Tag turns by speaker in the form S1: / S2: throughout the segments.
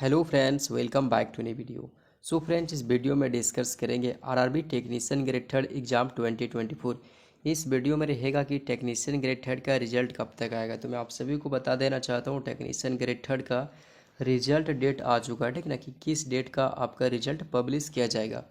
S1: Hello friends, welcome back to new video. So friends, इस video में discuss करेंगे RRB technician grade third exam 2024। इस video में रहेगा कि टेक्नीशियन ग्रेड थर्ड का रिजल्ट कब तक आएगा। तो मैं आप सभी को बता देना चाहता हूँ टेक्नीशियन ग्रेड थर्ड का रिजल्ट डेट आ चुका है, ठीक ना, कि किस डेट का आपका रिजल्ट पब्लिश किया जाएगा।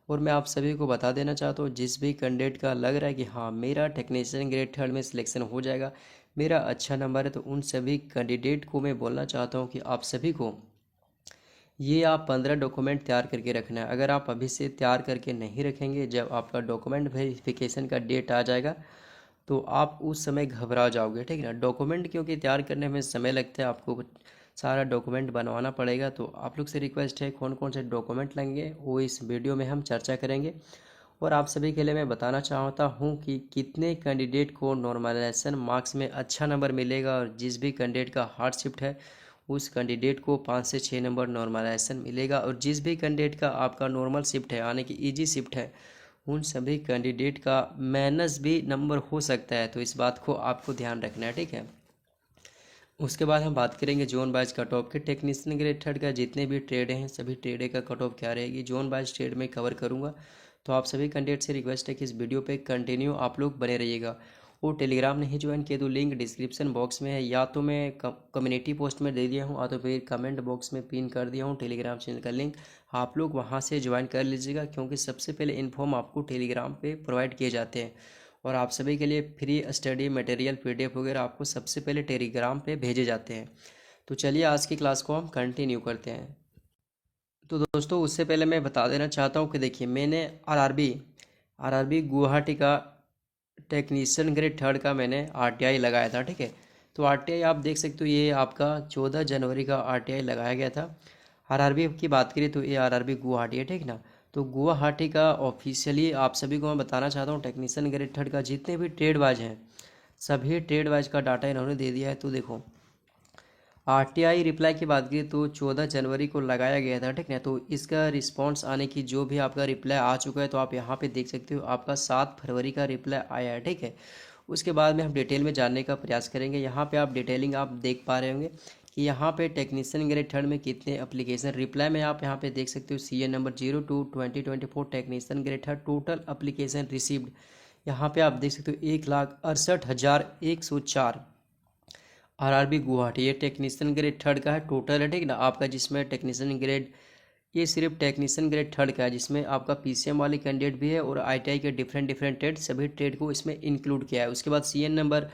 S1: और मैं आप सभी को बता देना चाहता हूँ जिस भी कैंडिडेट का लग रहा है कि हाँ मेरा टेक्नीशियन ग्रेड थर्ड में सिलेक्शन हो जाएगा, मेरा अच्छा नंबर है, तो उन सभी कैंडिडेट को मैं बोलना चाहता हूँ कि आप सभी को ये आप 15 डॉक्यूमेंट तैयार करके रखना है। अगर आप अभी से तैयार करके नहीं रखेंगे, जब आपका डॉक्यूमेंट वेरिफिकेशन का डेट आ जाएगा तो आप उस समय घबरा जाओगे, ठीक है ना। डॉक्यूमेंट क्योंकि तैयार करने में समय लगता है, आपको सारा डॉक्यूमेंट बनवाना पड़ेगा। तो आप लोग से रिक्वेस्ट है कौन कौन से डॉक्यूमेंट लगेंगे वो इस वीडियो में हम चर्चा करेंगे। और आप सभी के लिए मैं बताना चाहता हूँ कि कितने कैंडिडेट को नॉर्मलाइजेशन मार्क्स में अच्छा नंबर मिलेगा, और जिस भी कैंडिडेट का हार्ड शिफ्ट है उस कैंडिडेट को 5 से 6 नंबर नॉर्मलाइजेशन मिलेगा, और जिस भी कैंडिडेट का आपका नॉर्मल शिफ्ट है यानी कि इजी शिफ्ट है उन सभी कैंडिडेट का माइनस भी नंबर हो सकता है। तो इस बात को आपको ध्यान रखना है, ठीक है। उसके बाद हम बात करेंगे जोन वाइज कट ऑफ के। टेक्नीशियन ग्रेड थर्ड का जितने भी ट्रेड हैं सभी ट्रेड का कट ऑफ क्या रहेगी, जोन वाइज ट्रेड में कवर करूँगा। तो आप सभी कैंडिडेट से रिक्वेस्ट है कि इस वीडियो पे कंटिन्यू आप लोग बने रहिएगा। वो टेलीग्राम नहीं ज्वाइन किए तो लिंक डिस्क्रिप्शन बॉक्स में है, या तो मैं कम्युनिटी पोस्ट में दे दिया हूँ, या तो फिर कमेंट बॉक्स में पिन कर दिया हूँ टेलीग्राम चैनल का लिंक। आप लोग वहाँ से ज्वाइन कर लीजिएगा, क्योंकि सबसे पहले इन्फॉर्म आपको टेलीग्राम पे प्रोवाइड किए जाते हैं। और आप सभी के लिए फ्री स्टडी मटेरियल पीडीएफ वगैरह आपको सबसे पहले टेलीग्राम पे भेजे जाते हैं। तो चलिए आज की क्लास को हम कंटिन्यू करते हैं। तो दोस्तों, उससे पहले मैं बता देना चाहता हूँ कि देखिए मैंने आरआरबी गुवाहाटी का टेक्नीशियन ग्रेड थर्ड का मैंने आरटीआई लगाया था, ठीक है। तो आरटीआई आप देख सकते हो, ये आपका 14 जनवरी का आरटीआई लगाया गया था। आरआरबी की बात करें तो ये आरआरबी गुवाहाटी है, ठीक ना। तो गुवाहाटी का ऑफिशियली आप सभी को मैं बताना चाहता हूँ टेक्नीशियन ग्रेड थर्ड का जितने भी ट्रेड वाइज हैं सभी ट्रेड वाइज का डाटा इन्होंने दे दिया है। तो देखो आरटीआई रिप्लाई की बात करें तो 14 जनवरी को लगाया गया था, ठीक है। तो इसका रिस्पांस आने की जो भी आपका रिप्लाई आ चुका है, तो आप यहाँ पे देख सकते हो आपका 7 फरवरी का रिप्लाई आया है, ठीक है। उसके बाद में हम डिटेल में जानने का प्रयास करेंगे। यहाँ पे आप डिटेलिंग आप देख पा रहे होंगे कि यहाँ पे टेक्नीशियन ग्रेड थर्ड में कितने एप्लीकेशन रिप्लाई में आप यहाँ पे देख सकते हो। CN number 02/2024 technician grade third total application received, यहाँ पे आप देख सकते हो 1,68,104 आरआरबी गुवाहाटी। ये टेक्नीशियन ग्रेड थर्ड का है टोटल है, ठीक ना आपका, जिसमें टेक्नीशियन ग्रेड ये सिर्फ टेक्नीशियन ग्रेड थर्ड का है, जिसमें आपका पीसीएम वाले कैंडिडेट भी है और आईटीआई के डिफरेंट डिफरेंट ट्रेड सभी ट्रेड को इसमें इंक्लूड किया है। उसके बाद CN number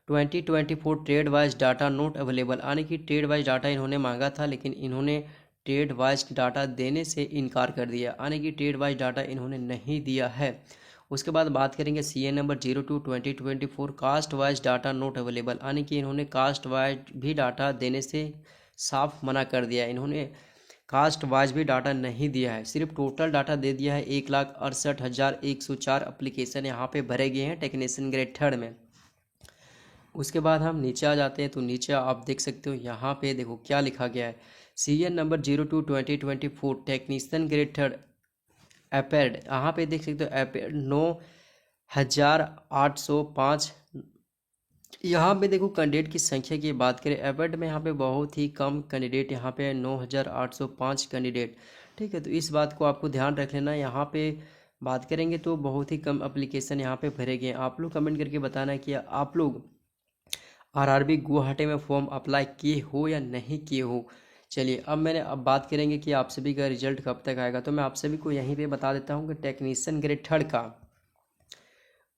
S1: 2024 trade wise data note available, यानी कि ट्रेड वाइज डाटा इन्होंने मांगा था लेकिन इन्होंने ट्रेड वाइज डाटा देने से इनकार कर दिया, यानी कि ट्रेड वाइज डाटा इन्होंने नहीं दिया है। उसके बाद बात करेंगे CN number 02/2024 caste wise data note available, यानी कि इन्होंने कास्ट वाइज भी डाटा देने से साफ मना कर दिया। इन्होंने कास्ट वाइज भी डाटा नहीं दिया है, सिर्फ टोटल डाटा दे दिया है। 1,68,104 अप्लीकेशन यहाँ पे भरे गए हैं टेक्नीशियन ग्रेड थर्ड में। उसके बाद हम नीचे आ जाते हैं, तो नीचे आप देख सकते हो यहाँ पे देखो क्या लिखा गया है। CN number 02/2024 technician grade third एपेड, यहाँ पे देख सकते हो एपेड 9,805। यहाँ पे देखो कैंडिडेट की संख्या की बात करें एपेड में, यहाँ पे बहुत ही कम कैंडिडेट, यहाँ पे 9,805 कैंडिडेट, ठीक है। तो इस बात को आपको ध्यान रख लेना। यहाँ पे बात करेंगे तो बहुत ही कम एप्लीकेशन यहाँ पे भरे गए हैं। आप लोग कमेंट करके बताना कि आप लोग आरआरबी गुवाहाटी में फॉर्म अप्लाई किए हो या नहीं किए हो। चलिए अब बात करेंगे कि आप सभी का रिजल्ट कब तक आएगा। तो मैं आप सभी को यहीं पे बता देता हूँ कि टेक्नीशियन ग्रेड थर्ड का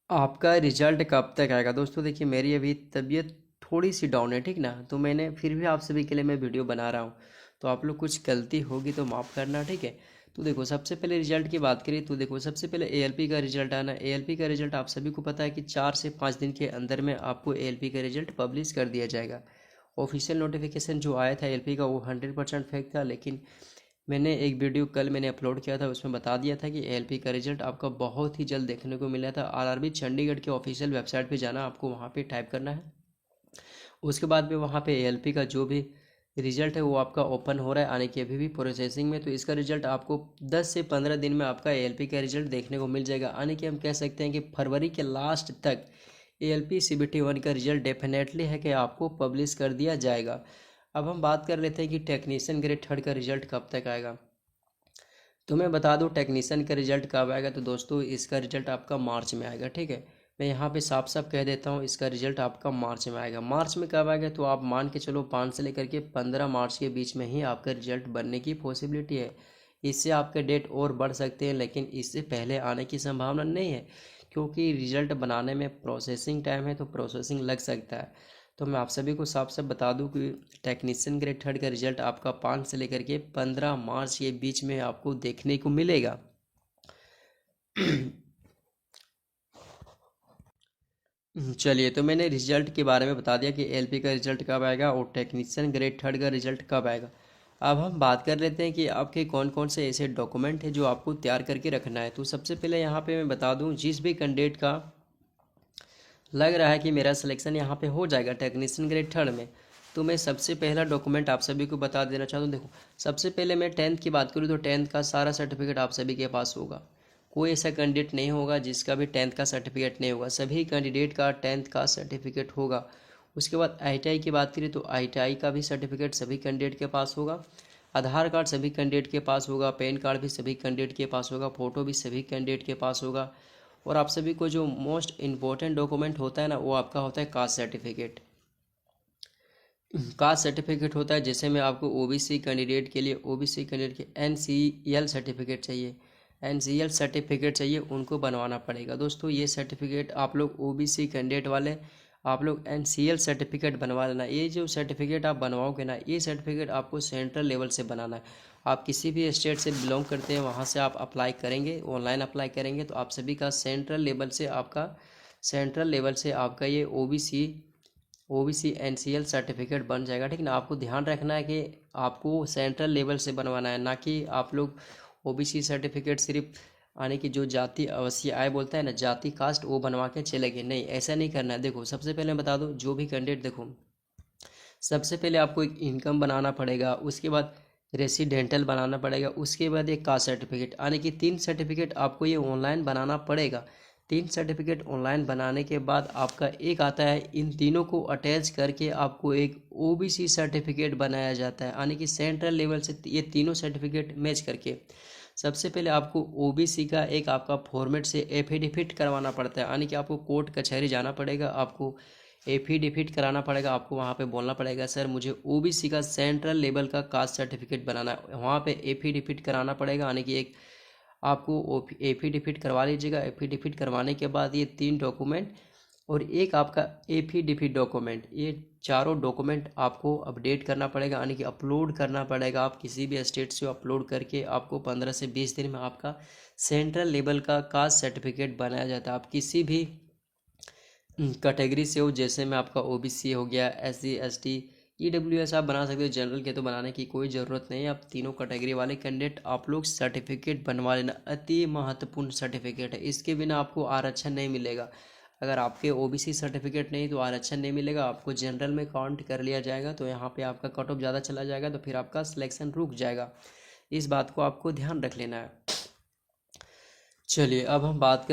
S1: आपका रिजल्ट कब तक आएगा। दोस्तों देखिए मेरी अभी तबीयत थोड़ी सी डाउन है, ठीक ना, तो मैंने फिर भी आप सभी के लिए मैं वीडियो बना रहा हूँ। तो आप लोग कुछ गलती होगी तो माफ़ करना, ठीक है। तो देखो सबसे पहले रिजल्ट की बात करें तो देखो सबसे पहले एएलपी का रिजल्ट आना। एएलपी का रिजल्ट आप सभी को पता है कि 4 से 5 दिन के अंदर में आपको एएलपी का रिजल्ट पब्लिश कर दिया जाएगा। ऑफिशियल नोटिफिकेशन जो आया था एएलपी का वो 100% फेक था, लेकिन मैंने एक वीडियो कल मैंने अपलोड किया था, उसमें बता दिया था कि एएलपी का रिजल्ट आपका बहुत ही जल्द देखने को मिला था। आरआरबी चंडीगढ़ के ऑफिशियल वेबसाइट पे जाना, आपको वहाँ पे टाइप करना है। उसके बाद में वहाँ पे एएलपी का जो भी रिजल्ट है वो आपका ओपन हो रहा है, आने की अभी भी प्रोसेसिंग में। तो इसका रिजल्ट आपको 10 से 15 दिन में आपका एएलपी का रिजल्ट देखने को मिल जाएगा, आने की हम कह सकते हैं कि फरवरी के लास्ट तक एएलपी सीबीटी 1 का रिजल्ट डेफिनेटली है कि आपको पब्लिश कर दिया जाएगा। अब हम बात कर लेते हैं कि टेक्नीशियन ग्रेड थर्ड का रिजल्ट कब तक आएगा। तो मैं बता दूं टेक्नीशियन का रिजल्ट कब आएगा। तो दोस्तों इसका रिजल्ट आपका मार्च में आएगा, ठीक है। मैं यहाँ पे साफ साफ कह देता हूँ, इसका रिजल्ट आपका मार्च में आएगा। मार्च में कब आएगा, तो आप मान के चलो 5 से लेकर के 15 मार्च के बीच में ही आपका रिजल्ट बनने की पॉसिबिलिटी है। इससे आपके डेट और बढ़ सकते हैं, लेकिन इससे पहले आने की संभावना नहीं है, क्योंकि रिजल्ट बनाने में प्रोसेसिंग टाइम है, तो प्रोसेसिंग लग सकता है। तो मैं आप सभी को साफ साफ बता दूं कि टेक्नीशियन ग्रेड थर्ड का रिजल्ट आपका 5 से लेकर के 15 मार्च के बीच में आपको देखने को मिलेगा। चलिए, तो मैंने रिजल्ट के बारे में बता दिया कि एलपी का रिजल्ट कब आएगा और टेक्नीशियन ग्रेड थर्ड का रिजल्ट कब आएगा। अब हम बात कर लेते हैं कि आपके कौन कौन से ऐसे डॉक्यूमेंट हैं जो आपको तैयार करके रखना है। तो सबसे पहले यहाँ पे मैं बता दूँ, जिस भी कैंडिडेट का लग रहा है कि मेरा सिलेक्शन यहाँ पे हो जाएगा टेक्नीशियन ग्रेड थर्ड में, तो मैं सबसे पहला डॉक्यूमेंट आप सभी को बता देना चाहता हूँ। देखो, सबसे पहले मैं 10th की बात करूँ तो 10th का सारा सर्टिफिकेट आप सभी के पास होगा। कोई ऐसा कैंडिडेट नहीं होगा जिसका भी 10th का सर्टिफिकेट नहीं होगा, सभी कैंडिडेट का 10th का सर्टिफिकेट होगा। उसके बाद ITI की बात करें तो ITI का भी सर्टिफिकेट सभी कैंडिडेट के पास होगा। आधार कार्ड सभी कैंडिडेट के पास होगा, पैन कार्ड भी सभी कैंडिडेट के पास होगा, फ़ोटो भी सभी कैंडिडेट के पास होगा। और आप सभी को जो मोस्ट इम्पोर्टेंट डॉक्यूमेंट होता है ना, वो आपका होता है कास्ट सर्टिफिकेट। कास्ट सर्टिफिकेट होता है, जैसे मैं आपको OBC कैंडिडेट के लिए OBC कैंडिडेट के NCL सर्टिफिकेट चाहिए, NCL सर्टिफिकेट चाहिए, उनको बनवाना पड़ेगा। दोस्तों ये सर्टिफिकेट आप लोग OBC कैंडिडेट वाले आप लोग NCL सर्टिफिकेट बनवा लेना। ये जो सर्टिफिकेट आप बनवाओगे ना, ये सर्टिफिकेट आपको सेंट्रल लेवल से बनाना है। आप किसी भी स्टेट से बिलोंग करते हैं, वहाँ से आप अप्लाई करेंगे, ऑनलाइन अप्लाई करेंगे, तो आप सभी का सेंट्रल लेवल से आपका ये OBC NCL सर्टिफिकेट बन जाएगा, ठीक ना। आपको ध्यान रखना है कि आपको सेंट्रल लेवल से बनवाना है, ना कि आप लोग OBC सर्टिफिकेट सिर्फ आने की जो जाति अवश्य आय बोलता है ना, जाति कास्ट, वो बनवा के चले गए। नहीं, ऐसा नहीं करना है। देखो, सबसे पहले बता दो, जो भी कैंडिडेट, देखो सबसे पहले आपको एक इनकम बनाना पड़ेगा, उसके बाद रेसिडेंटल बनाना पड़ेगा, उसके बाद एक कास्ट सर्टिफिकेट, यानी कि 3 सर्टिफिकेट आपको ये ऑनलाइन बनाना पड़ेगा। 3 सर्टिफिकेट ऑनलाइन बनाने के बाद आपका एक आता है, इन तीनों को अटैच करके आपको एक OBC सर्टिफिकेट बनाया जाता है, यानी कि सेंट्रल लेवल से ये तीनों सर्टिफिकेट मैच करके सबसे पहले आपको OBC का एक आपका फॉर्मेट से एफिडेविट करवाना पड़ता है, यानी कि आपको कोर्ट कचहरी जाना पड़ेगा, आपको एफिडेविट कराना पड़ेगा। आपको वहाँ पे बोलना पड़ेगा, सर मुझे OBC का सेंट्रल लेवल का कास्ट सर्टिफिकेट बनाना है। वहाँ पे एफिडेविट कराना पड़ेगा, यानी कि एक आपको एफिडेविट करवा लीजिएगा। एफिडेविट करवाने के बाद ये 3 डॉक्यूमेंट और एक आपका एफिडेविट डॉक्यूमेंट, ये चारों डॉक्यूमेंट आपको अपडेट करना पड़ेगा, यानी कि अपलोड करना पड़ेगा। आप किसी भी स्टेट से अपलोड करके आपको 15 से 20 दिन में आपका सेंट्रल लेवल का कास्ट सर्टिफिकेट बनाया जाता है। आप किसी भी कैटेगरी से हो, जैसे में आपका OBC हो गया, SC ST EWS आप बना सकते हो, जनरल के तो बनाने की कोई ज़रूरत नहीं है। आप तीनों कैटेगरी वाले कैंडिडेट आप लोग सर्टिफिकेट बनवा लेना, अति महत्वपूर्ण सर्टिफिकेट है। इसके बिना आपको आरक्षण नहीं मिलेगा। अगर आपके OBC सर्टिफिकेट नहीं तो आरक्षण नहीं मिलेगा, आपको जनरल में काउंट कर लिया जाएगा, तो यहाँ पे आपका कट ऑफ ज़्यादा चला जाएगा, तो फिर आपका सिलेक्शन रुक जाएगा। इस बात को आपको ध्यान रख लेना है। चलिए अब हम बात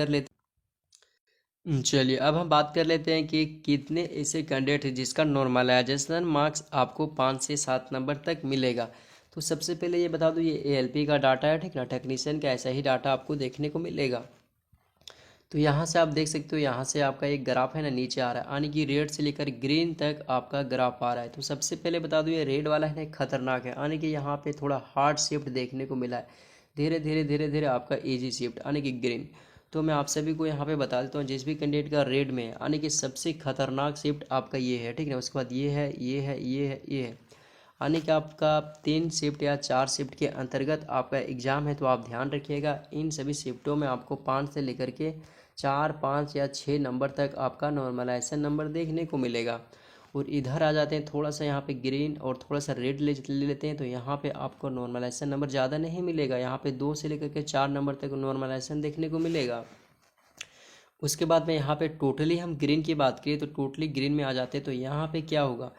S1: कर लेते हैं कि कितने ऐसे कैंडिडेट हैं जिसका नॉर्मलाइजेशन मार्क्स आपको 5 से 7 नंबर तक मिलेगा। तो सबसे पहले ये बता दूं, ये ALP का डाटा है, ठीक ना। टेक्नीशियन का ऐसा ही डाटा आपको देखने को मिलेगा। तो यहाँ से आप देख सकते हो, यहाँ से आपका एक ग्राफ है ना, नीचे आ रहा है, यानी कि रेड से लेकर ग्रीन तक आपका ग्राफ आ रहा है। तो सबसे पहले बता दूं, ये रेड वाला है ना, खतरनाक है, यानी कि यहाँ पे थोड़ा हार्ड शिफ्ट देखने को मिला है। धीरे धीरे धीरे धीरे आपका ईजी शिफ्ट, यानी कि ग्रीन। तो मैं आप सभी को यहाँ पे बता देता हूँ, जिस भी कैंडिडेट का रेड में है, यानी कि सबसे खतरनाक शिफ्ट आपका ये है, ठीक है। उसके बाद ये है, ये है, ये है, ये है, यानी कि आपका 3 शिफ्ट या 4 शिफ्ट के अंतर्गत आपका एग्ज़ाम है। तो आप ध्यान रखिएगा, इन सभी शिफ्टों में आपको 5 से लेकर के 4, 5 या 6 नंबर तक आपका नॉर्मलाइजेशन नंबर देखने को मिलेगा। और इधर आ जाते हैं, थोड़ा सा यहाँ पे ग्रीन और थोड़ा सा रेड ले लेते हैं, तो यहाँ पे आपको नॉर्मलाइजेशन नंबर ज़्यादा नहीं मिलेगा। यहाँ पे 2 से लेकर के 4 नंबर तक नॉर्मलाइजेशन देखने को मिलेगा। उसके बाद में यहाँ पे टोटली हम ग्रीन की बात करें तो टोटली ग्रीन में आ जाते हैं। तो यहाँ पे क्या होगा,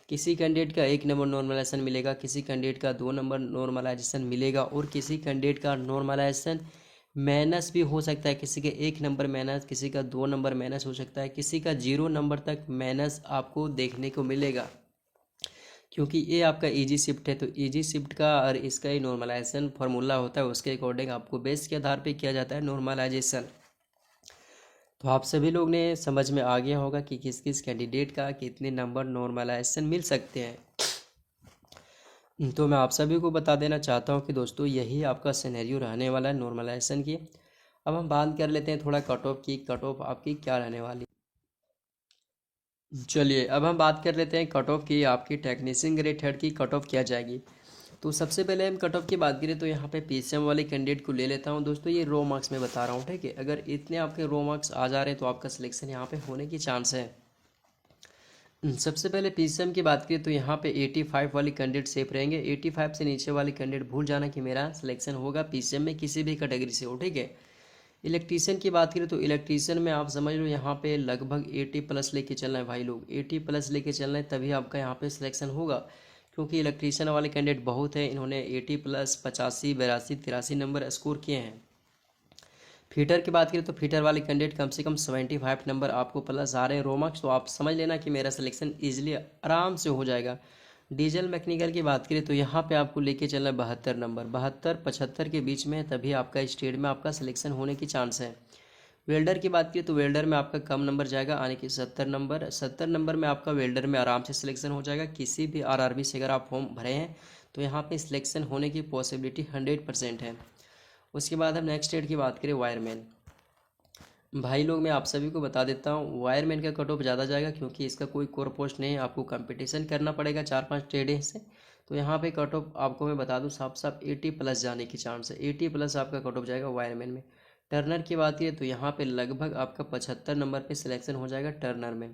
S1: किसी कैंडिडेट का 1 नंबर नॉर्मलाइजेशन मिलेगा, किसी कैंडिडेट का 2 नंबर नॉर्मलाइजेशन मिलेगा, और किसी कैंडिडेट का नॉर्मलाइजेशन माइनस भी हो सकता है। किसी के 1 नंबर माइनस, किसी का 2 नंबर माइनस हो सकता है, किसी का 0 नंबर तक माइनस आपको देखने को मिलेगा। क्योंकि ये आपका इजी शिफ्ट है, तो इजी शिफ्ट का और इसका ही नॉर्मलाइजेशन फार्मूला होता है, उसके अकॉर्डिंग आपको बेस के आधार पे किया जाता है नॉर्मलाइजेशन। तो आप सभी लोग ने समझ में आ गया होगा कि किस किस कैंडिडेट का कितने नंबर नॉर्मलाइजेशन मिल सकते हैं। तो मैं आप सभी को बता देना चाहता हूँ कि दोस्तों यही आपका सिनेरियो रहने वाला है नॉर्मलाइजेशन की। अब हम बात कर लेते हैं थोड़ा कट ऑफ की, कट ऑफ आपकी क्या रहने वाली। चलिए अब हम बात कर लेते हैं कट ऑफ की, आपकी टेक्नीशियन ग्रेड थर्ड की कट ऑफ क्या जाएगी। तो सबसे पहले हम कट ऑफ की बात करें तो यहाँ पे पीसीएम वाले कैंडिडेट को ले लेता हूँ दोस्तों, ये रो मार्क्स में बता रहा हूँ, ठीक है। अगर इतने आपके रो मार्क्स आ जा रहे हैं तो आपका सिलेक्शन यहाँ पे होने की चांस है। सबसे पहले पीसीएम की बात करें तो यहाँ पे 85 वाले कैंडिडेट सेफ रहेंगे। 85 से नीचे वाले कैंडिडेट भूल जाना कि मेरा सिलेक्शन होगा पीसीएम में किसी भी कैटेगरी से हो, ठीक है। इलेक्ट्रीशियन की बात करें तो इलेक्ट्रीशियन में आप समझ लो यहाँ पे लगभग 80 प्लस लेके चलना है भाई लोग, 80 प्लस लेके चलना है तभी आपका यहाँ पे सिलेक्शन होगा। क्योंकि इलेक्ट्रीशियन वाले कैंडिडेट बहुत हैं, इन्होंने 80 प्लस 85 82 83 नंबर स्कोर किए हैं। फीटर की बात करें तो फीटर वाले कैंडिडेट कम से कम 75 नंबर आपको प्लस आ रहे हैं रो मार्क्स, तो आप समझ लेना कि मेरा सिलेक्शन ईजिली आराम से हो जाएगा। डीजल मैकेनिकल की बात करें तो यहाँ पे आपको लेके चलना 72 नंबर, 72 75 के बीच में है तभी आपका स्टेट में आपका सिलेक्शन होने की चांस है। वेल्डर की बात करें तो वेल्डर में आपका कम नंबर जाएगा, आने की 70 नंबर, 70 नंबर में आपका वेल्डर में आराम से सिलेक्शन हो जाएगा। किसी भी आरआरबी से अगर आप फॉर्म भरे हैं तो यहाँ पे सिलेक्शन होने की पॉसिबिलिटी 100% है। उसके बाद हम नेक्स्ट स्टेट की बात करें वायरमैन। भाई लोग मैं आप सभी को बता देता हूँ वायरमैन का कट ऑफ ज़्यादा जाएगा, क्योंकि इसका कोई कोर पोस्ट नहीं है, आपको कंपटीशन करना पड़ेगा 4-5 ट्रेडें से। तो यहाँ पे कट ऑफ आपको मैं बता दूँ साफ साफ 80 प्लस जाने की चांस है, 80 प्लस आपका कट ऑफ जाएगा वायरमैन में। टर्नर की बात करें तो यहाँ पे लगभग आपका 75 नंबर पे सिलेक्शन हो जाएगा टर्नर में।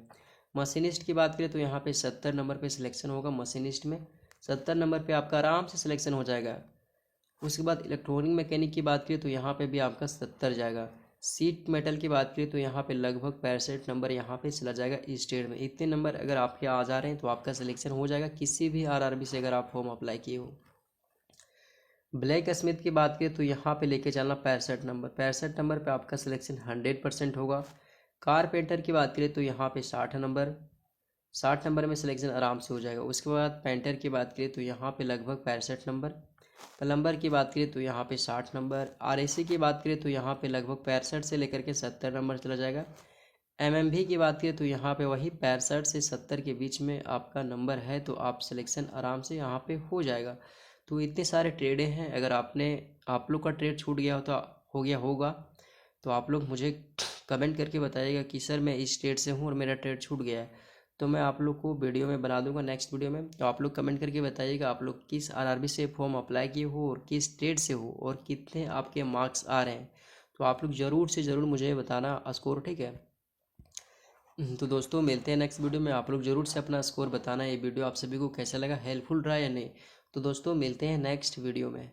S1: मशीनिस्ट की बात करें तो यहाँ पे 70 नंबर पे सिलेक्शन होगा मशीनिस्ट में, 70 नंबर पे आपका आराम से सिलेक्शन हो जाएगा। उसके बाद इलेक्ट्रॉनिक मैकेनिक की बात करें तो यहाँ पे भी आपका 70 जाएगा। सीट मेटल की बात करें तो यहाँ पे लगभग 65 नंबर यहाँ पे चला जाएगा इस स्टेट में। इतने नंबर अगर आपके आ जा रहे हैं तो आपका सिलेक्शन हो जाएगा किसी भी आरआरबी से अगर आप फॉर्म अप्लाई किए हो। ब्लैक स्मिथ की बात करें तो यहाँ पे लेके चलना 65 नंबर, 65 नंबर पे आपका सिलेक्शन 100% होगा। कारपेंटर की बात करें तो यहाँ पे 60 नंबर, 60 नंबर में सिलेक्शन आराम से हो जाएगा। उसके बाद पेंटर की बात करें तो यहाँ पे लगभग 65 नंबर, प्लम्बर की बात करें तो यहाँ पे 60 नंबर, आरएसी की बात करें तो यहाँ पे लगभग 65 से लेकर के 70 नंबर चला जाएगा। एमएमवी की बात करें तो यहाँ पे वही 65 से 70 के बीच में आपका नंबर है, तो आप सिलेक्शन आराम से यहाँ पे हो जाएगा। तो इतने सारे ट्रेडें हैं, अगर आप लोग का ट्रेड छूट गया हो तो हो गया होगा तो आप लोग मुझे कमेंट करके बताइएगा कि सर मैं इस ट्रेड से हूँ और मेरा ट्रेड छूट गया है, तो मैं आप लोग को वीडियो में बना दूंगा नेक्स्ट वीडियो में। तो आप लोग कमेंट करके बताइएगा आप लोग किस आरआरबी से फॉर्म अप्लाई किए हो और किस ट्रेड से हो और कितने आपके मार्क्स आ रहे हैं। तो आप लोग ज़रूर से ज़रूर मुझे बताना स्कोर, ठीक है। तो दोस्तों मिलते हैं नेक्स्ट वीडियो में, आप लोग ज़रूर से अपना स्कोर बताना। ये वीडियो आप सभी को कैसा लगा, हेल्पफुल रहा या नहीं। तो दोस्तों मिलते हैं नेक्स्ट वीडियो में।